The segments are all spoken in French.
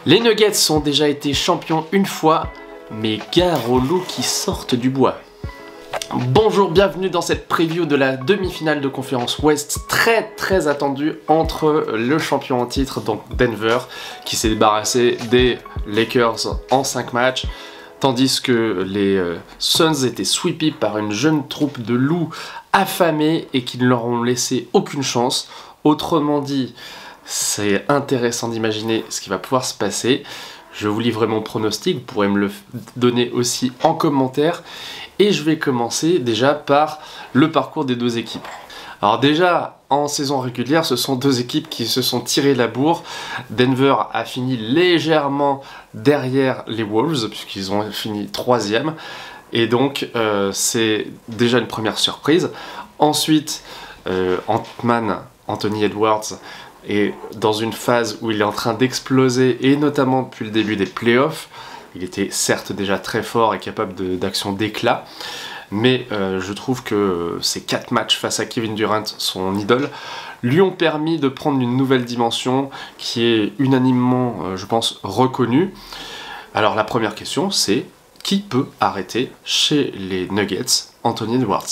Les Nuggets ont déjà été champions une fois, mais gare aux loups qui sortent du bois. Bonjour, bienvenue dans cette preview de la demi-finale de conférence Ouest très attendue entre le champion en titre, donc Denver, qui s'est débarrassé des Lakers en 5 matchs, tandis que les Suns étaient sweepés par une jeune troupe de loups affamés et qui ne leur ont laissé aucune chance. Autrement dit, c'est intéressant d'imaginer ce qui va pouvoir se passer. Je vous livre mon pronostic, vous pourrez me le donner aussi en commentaire. Et je vais commencer déjà par le parcours des deux équipes. Alors déjà, en saison régulière, ce sont deux équipes qui se sont tirées la bourre. Denver a fini légèrement derrière les Wolves, puisqu'ils ont fini 3e. Et donc, c'est déjà une première surprise. Ensuite, Anthony Edwards, est dans une phase où il est en train d'exploser, et notamment depuis le début des playoffs. Il était certes déjà très fort et capable d'action d'éclat, mais je trouve que ces 4 matchs face à Kevin Durant, son idole, lui ont permis de prendre une nouvelle dimension qui est unanimement, je pense, reconnue. Alors la première question, c'est qui peut arrêter chez les Nuggets Anthony Edwards?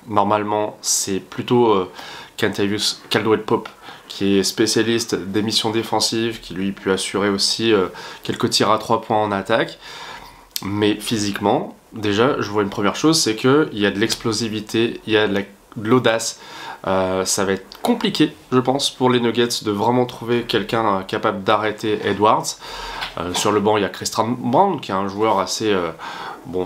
Normalement, c'est plutôt Kentavious Caldwell-Pope, qui est spécialiste des missions défensives, qui lui peut assurer aussi quelques tirs à 3 points en attaque. Mais physiquement, déjà, je vois une première chose, c'est qu'il y a de l'explosivité, il y a de l'audace. Ça va être compliqué, je pense, pour les Nuggets de vraiment trouver quelqu'un capable d'arrêter Edwards. Sur le banc, il y a Christian Brown, qui est un joueur assez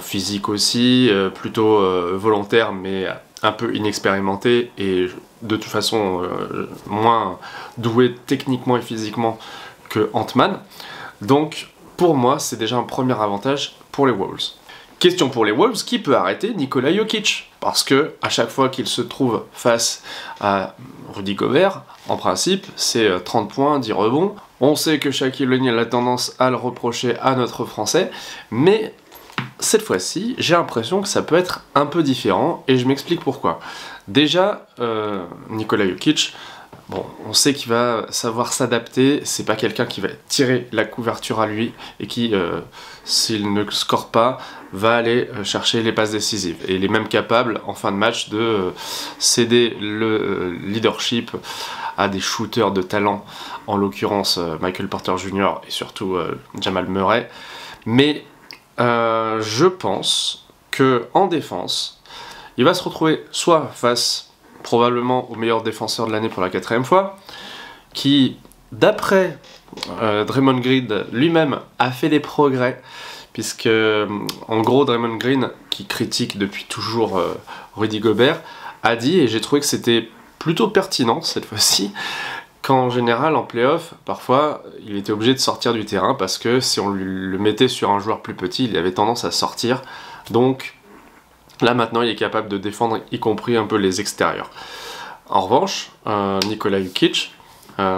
physique aussi, plutôt volontaire, mais un peu inexpérimenté et de toute façon moins doué techniquement et physiquement que Ant-Man. Donc pour moi c'est déjà un premier avantage pour les Wolves. Question pour les Wolves, qui peut arrêter Nikola Jokic? Parce que à chaque fois qu'il se trouve face à Rudy Gobert, en principe c'est 30 points, 10 rebonds. On sait que Shaquille O'Neal a tendance à le reprocher à notre français, mais cette fois-ci, j'ai l'impression que ça peut être un peu différent, et je m'explique pourquoi. Déjà, Nikola Jokic, on sait qu'il va savoir s'adapter, c'est pas quelqu'un qui va tirer la couverture à lui, et qui, s'il ne score pas, va aller chercher les passes décisives. Et il est même capable, en fin de match, de céder le leadership à des shooters de talent, en l'occurrence Michael Porter Jr. et surtout Jamal Murray. Mais je pense qu'en défense, il va se retrouver soit face probablement au meilleur défenseur de l'année pour la 4e fois, qui, d'après Draymond Green lui-même, a fait des progrès, puisque en gros Draymond Green, qui critique depuis toujours Rudy Gobert, a dit, et j'ai trouvé que c'était plutôt pertinent cette fois-ci, qu'en général, en play-off, parfois, il était obligé de sortir du terrain parce que si on le mettait sur un joueur plus petit, il avait tendance à sortir. Donc, là maintenant, il est capable de défendre, y compris un peu les extérieurs. En revanche, Nikola Jokic,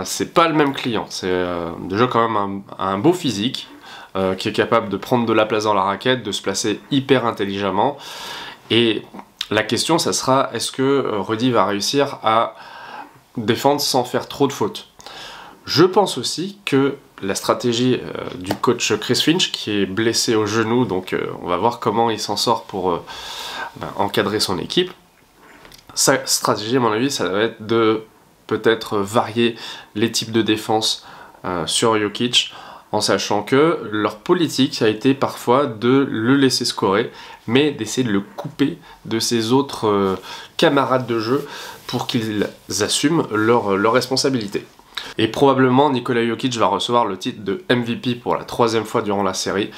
c'est pas le même client. C'est déjà quand même un beau physique, qui est capable de prendre de la place dans la raquette, de se placer hyper intelligemment. Et la question, ça sera, est-ce que Rudy va réussir à défendre sans faire trop de fautes? Je pense aussi que la stratégie du coach Chris Finch, qui est blessé au genou, donc on va voir comment il s'en sort pour encadrer son équipe. Sa stratégie, à mon avis, ça va être de peut-être varier les types de défense sur Jokic, en sachant que leur politique a été parfois de le laisser scorer, mais d'essayer de le couper de ses autres camarades de jeu pour qu'ils assument leurs responsabilités. Et probablement Nikola Jokic va recevoir le titre de MVP pour la 3e fois durant la série,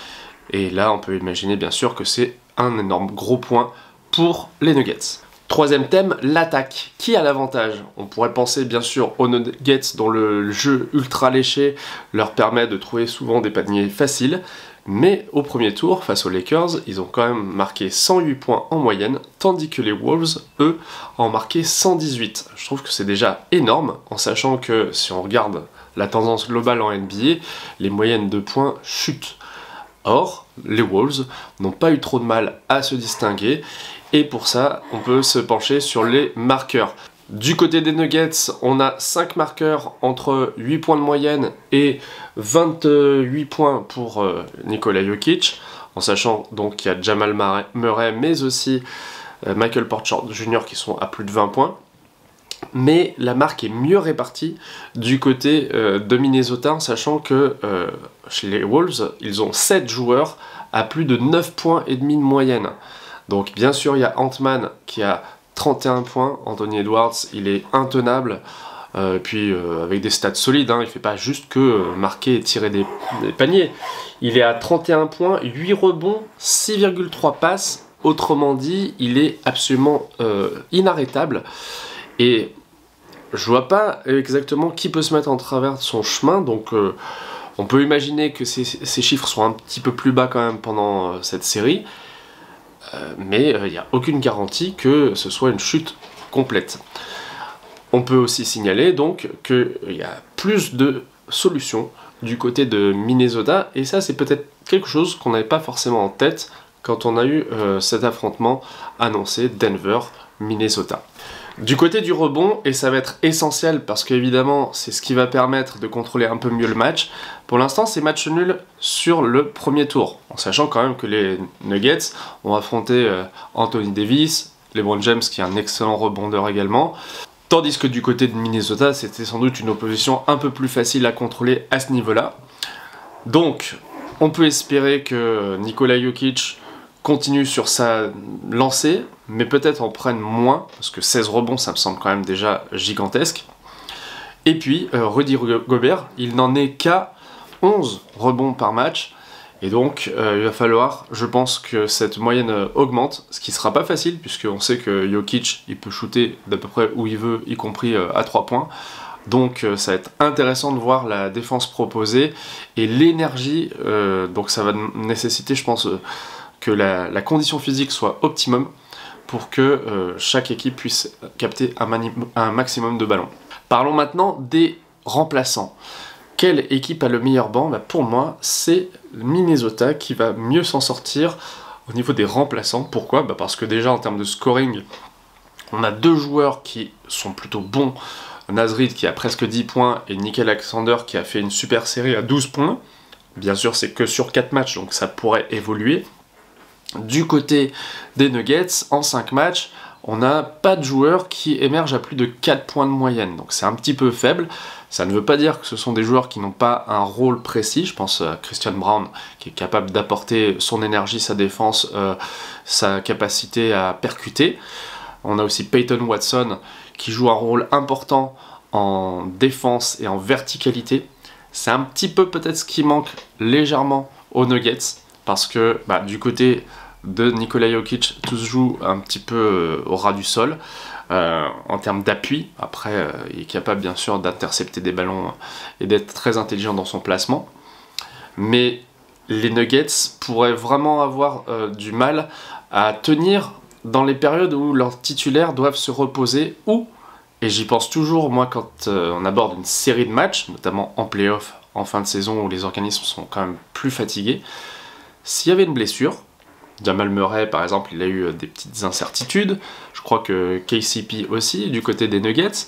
et là on peut imaginer bien sûr que c'est un énorme gros point pour les Nuggets. Troisième thème, l'attaque. Qui a l'avantage? On pourrait penser bien sûr aux Nuggets dont le jeu ultra léché leur permet de trouver souvent des paniers faciles, mais au premier tour, face aux Lakers, ils ont quand même marqué 108 points en moyenne, tandis que les Wolves, eux, en ont marqué 118. Je trouve que c'est déjà énorme, en sachant que si on regarde la tendance globale en NBA, les moyennes de points chutent. Or, les Wolves n'ont pas eu trop de mal à se distinguer, et pour ça, on peut se pencher sur les marqueurs. Du côté des Nuggets, on a 5 marqueurs entre 8 points de moyenne et 28 points pour Nikola Jokic, en sachant donc qu'il y a Jamal Murray, mais aussi Michael Porter Jr. qui sont à plus de 20 points. Mais la marque est mieux répartie du côté de Minnesota, en sachant que chez les Wolves, ils ont 7 joueurs à plus de 9 points et demi de moyenne. Donc bien sûr, il y a Ant-Man qui a 31 points, Anthony Edwards, il est intenable, puis avec des stats solides, hein, il ne fait pas juste que marquer et tirer des paniers. Il est à 31 points, 8 rebonds, 6,3 passes, autrement dit, il est absolument inarrêtable. Et je vois pas exactement qui peut se mettre en travers de son chemin, donc on peut imaginer que ces chiffres sont un petit peu plus bas quand même pendant cette série, mais il n'y a aucune garantie que ce soit une chute complète. On peut aussi signaler donc qu'il y a plus de solutions du côté de Minnesota, et ça c'est peut-être quelque chose qu'on n'avait pas forcément en tête quand on a eu cet affrontement annoncé Denver-Minnesota. Du côté du rebond, et ça va être essentiel parce qu'évidemment c'est ce qui va permettre de contrôler un peu mieux le match, pour l'instant c'est match nul sur le premier tour, en sachant quand même que les Nuggets ont affronté Anthony Davis, LeBron James qui est un excellent rebondeur également, tandis que du côté de Minnesota c'était sans doute une opposition un peu plus facile à contrôler à ce niveau-là. Donc on peut espérer que Nikola Jokic continue sur sa lancée, mais peut-être en prenne moins, parce que 16 rebonds, ça me semble quand même déjà gigantesque. Et puis, Rudy Gobert, il n'en est qu'à 11 rebonds par match, et donc il va falloir, je pense, que cette moyenne augmente, ce qui sera pas facile, puisqu'on sait que Jokic, il peut shooter d'à peu près où il veut, y compris à 3 points. Donc ça va être intéressant de voir la défense proposée, et l'énergie, donc ça va nécessiter, je pense, que la condition physique soit optimum pour que chaque équipe puisse capter un maximum de ballons. Parlons maintenant des remplaçants. Quelle équipe a le meilleur banc? Pour moi, c'est Minnesota qui va mieux s'en sortir au niveau des remplaçants. Pourquoi? Parce que déjà en termes de scoring, on a 2 joueurs qui sont plutôt bons. Naz Reid qui a presque 10 points et Nickel Alexander qui a fait une super série à 12 points. Bien sûr, c'est que sur 4 matchs, donc ça pourrait évoluer. Du côté des Nuggets, en 5 matchs, on n'a pas de joueurs qui émergent à plus de 4 points de moyenne, donc c'est un petit peu faible. Ça ne veut pas dire que ce sont des joueurs qui n'ont pas un rôle précis. Je pense à Christian Braun, qui est capable d'apporter son énergie, sa défense, sa capacité à percuter. On a aussi Peyton Watson, qui joue un rôle important en défense et en verticalité. C'est un petit peu peut-être ce qui manque légèrement aux Nuggets, parce que du côté de Nikola Jokic, tout se joue un petit peu au ras du sol en termes d'appui. Après, il est capable bien sûr d'intercepter des ballons et d'être très intelligent dans son placement. Mais les Nuggets pourraient vraiment avoir du mal à tenir dans les périodes où leurs titulaires doivent se reposer, ou, et j'y pense toujours moi quand on aborde une série de matchs, notamment en play-off, en fin de saison où les organismes sont quand même plus fatigués, s'il y avait une blessure, Jamal Murray par exemple, il a eu des petites incertitudes, je crois que KCP aussi, du côté des Nuggets,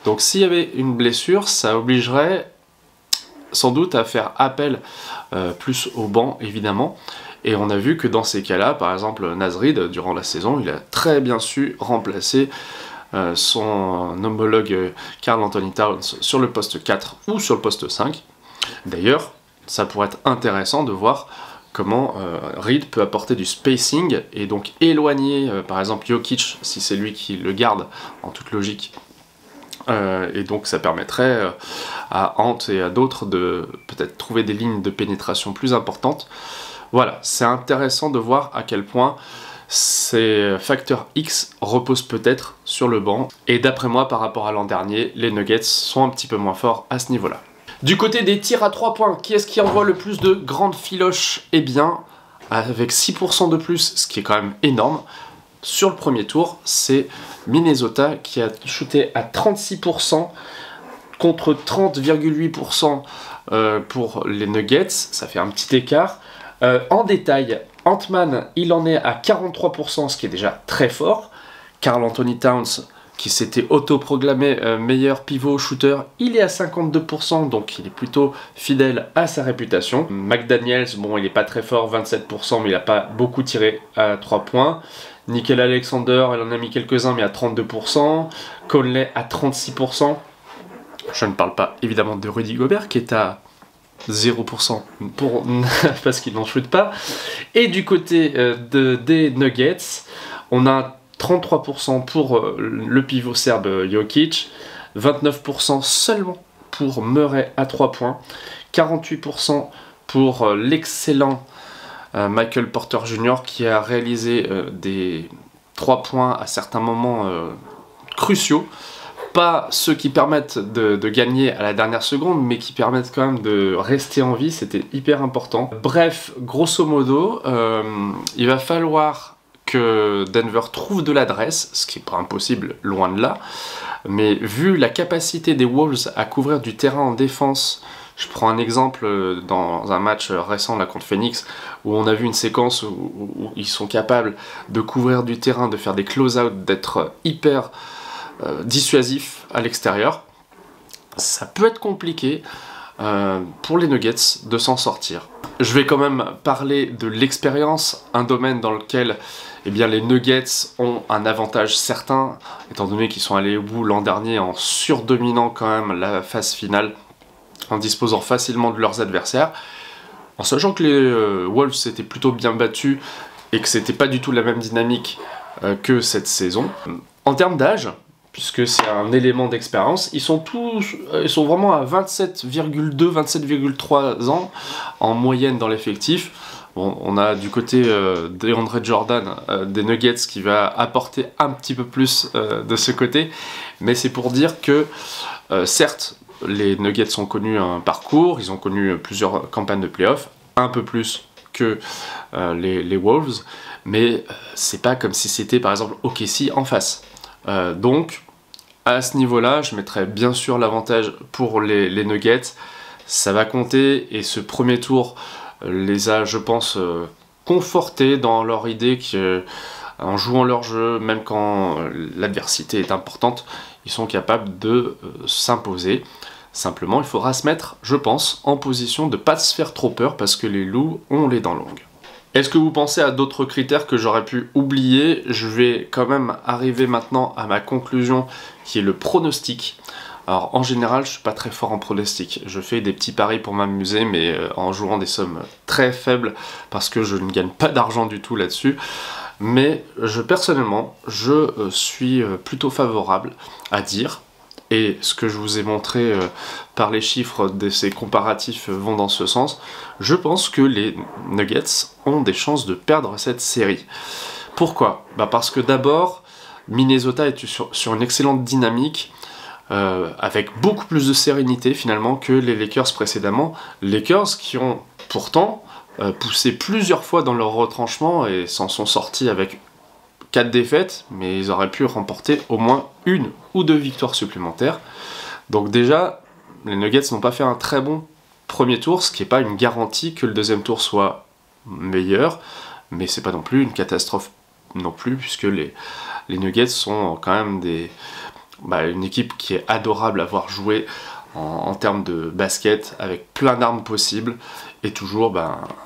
donc s'il y avait une blessure, ça obligerait sans doute à faire appel plus au banc évidemment, et on a vu que dans ces cas-là, par exemple Naz Reid, durant la saison, il a très bien su remplacer son homologue Karl Anthony Towns sur le poste 4 ou sur le poste 5. D'ailleurs, ça pourrait être intéressant de voir comment Reid peut apporter du spacing et donc éloigner par exemple Jokic si c'est lui qui le garde en toute logique. Et donc ça permettrait à Ant et à d'autres de peut-être trouver des lignes de pénétration plus importantes. Voilà, c'est intéressant de voir à quel point ces facteurs X reposent peut-être sur le banc. Et d'après moi, par rapport à l'an dernier, les Nuggets sont un petit peu moins forts à ce niveau-là. Du côté des tirs à 3 points, qui est-ce qui envoie le plus de grandes filoches? Eh bien, avec 6% de plus, ce qui est quand même énorme, sur le premier tour, c'est Minnesota qui a shooté à 36% contre 30,8% pour les Nuggets. Ça fait un petit écart. En détail, Ant-Man, il en est à 43%, ce qui est déjà très fort. Karl Anthony Towns, qui s'était autoproclamé meilleur pivot shooter, il est à 52%, donc il est plutôt fidèle à sa réputation. McDaniels, bon, il est pas très fort, 27%, mais il a pas beaucoup tiré à 3 points. Nickel Alexander, elle en a mis quelques-uns, mais à 32%. Conley à 36%. Je ne parle pas évidemment de Rudy Gobert, qui est à 0% parce qu'il n'en shoot pas. Et du côté des Nuggets, on a 33% pour le pivot serbe Jokic, 29% seulement pour Murray à 3 points, 48% pour l'excellent Michael Porter Jr. qui a réalisé des 3 points à certains moments cruciaux. Pas ceux qui permettent de gagner à la dernière seconde, mais qui permettent quand même de rester en vie, c'était hyper important. Bref, grosso modo, il va falloir que Denver trouve de l'adresse, ce qui n'est pas impossible, loin de là, mais vu la capacité des Wolves à couvrir du terrain en défense, je prends un exemple dans un match récent là, contre Phoenix, où on a vu une séquence où ils sont capables de couvrir du terrain, de faire des close-out, d'être hyper dissuasif à l'extérieur, ça peut être compliqué pour les Nuggets de s'en sortir. Je vais quand même parler de l'expérience, un domaine dans lequel eh bien, les Nuggets ont un avantage certain, étant donné qu'ils sont allés au bout l'an dernier en surdominant quand même la phase finale, en disposant facilement de leurs adversaires, en sachant que les Wolves s'étaient plutôt bien battus et que c'était pas du tout la même dynamique que cette saison. En termes d'âge, puisque c'est un élément d'expérience, ils sont vraiment à 27,2, 27,3 ans en moyenne dans l'effectif. Bon, on a du côté DeAndre Jordan des Nuggets qui va apporter un petit peu plus de ce côté, mais c'est pour dire que certes, les Nuggets ont connu un parcours, ils ont connu plusieurs campagnes de playoffs, un peu plus que les Wolves, mais c'est pas comme si c'était par exemple OKC en face. Donc, à ce niveau-là, je mettrais bien sûr l'avantage pour les Nuggets. Ça va compter et ce premier tour les a, je pense, confortés dans leur idée qu'en jouant leur jeu, même quand l'adversité est importante, ils sont capables de s'imposer. Simplement, il faudra se mettre, je pense, en position de ne pas se faire trop peur parce que les loups ont les dents longues. Est-ce que vous pensez à d'autres critères que j'aurais pu oublier? Je vais quand même arriver maintenant à ma conclusion qui est le pronostic. Alors en général je suis pas très fort en pronostic, je fais des petits paris pour m'amuser mais en jouant des sommes très faibles parce que je ne gagne pas d'argent du tout là-dessus. Mais personnellement je suis plutôt favorable à dire, et ce que je vous ai montré par les chiffres de ces comparatifs vont dans ce sens, je pense que les Nuggets ont des chances de perdre cette série. Pourquoi? Parce que d'abord, Minnesota est sur une excellente dynamique, avec beaucoup plus de sérénité finalement que les Lakers précédemment. Lakers qui ont pourtant poussé plusieurs fois dans leur retranchement et s'en sont sortis avec 4 défaites, mais ils auraient pu remporter au moins 1 ou 2 victoires supplémentaires. Donc déjà, les Nuggets n'ont pas fait un très bon premier tour, ce qui n'est pas une garantie que le deuxième tour soit meilleur, mais c'est pas non plus une catastrophe non plus, puisque les Nuggets sont quand même une équipe qui est adorable à voir jouer en termes de basket, avec plein d'armes possibles, et toujours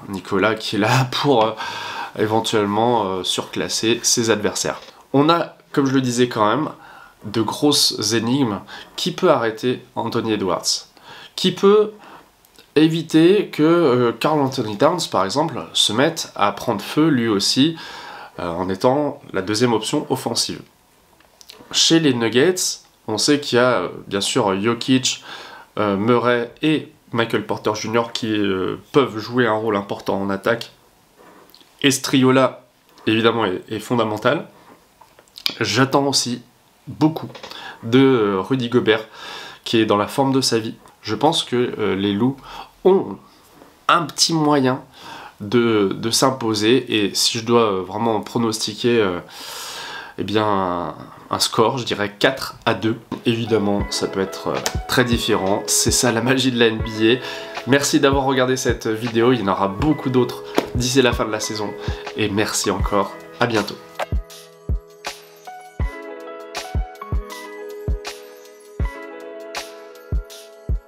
Nicolas qui est là pour éventuellement surclasser ses adversaires. On a, comme je le disais quand même, de grosses énigmes. Qui peut arrêter Anthony Edwards? Qui peut éviter que Karl Anthony Towns, par exemple, se mette à prendre feu lui aussi, en étant la deuxième option offensive? Chez les Nuggets, on sait qu'il y a bien sûr Jokic, Murray et Michael Porter Jr. qui peuvent jouer un rôle important en attaque. Et ce trio-là, évidemment, est fondamental. J'attends aussi beaucoup de Rudy Gobert, qui est dans la forme de sa vie. Je pense que les loups ont un petit moyen de s'imposer, et si je dois vraiment pronostiquer un score, je dirais 4-2. Évidemment, ça peut être très différent, c'est ça la magie de la NBA. Merci d'avoir regardé cette vidéo, il y en aura beaucoup d'autres d'ici la fin de la saison, et merci encore, à bientôt.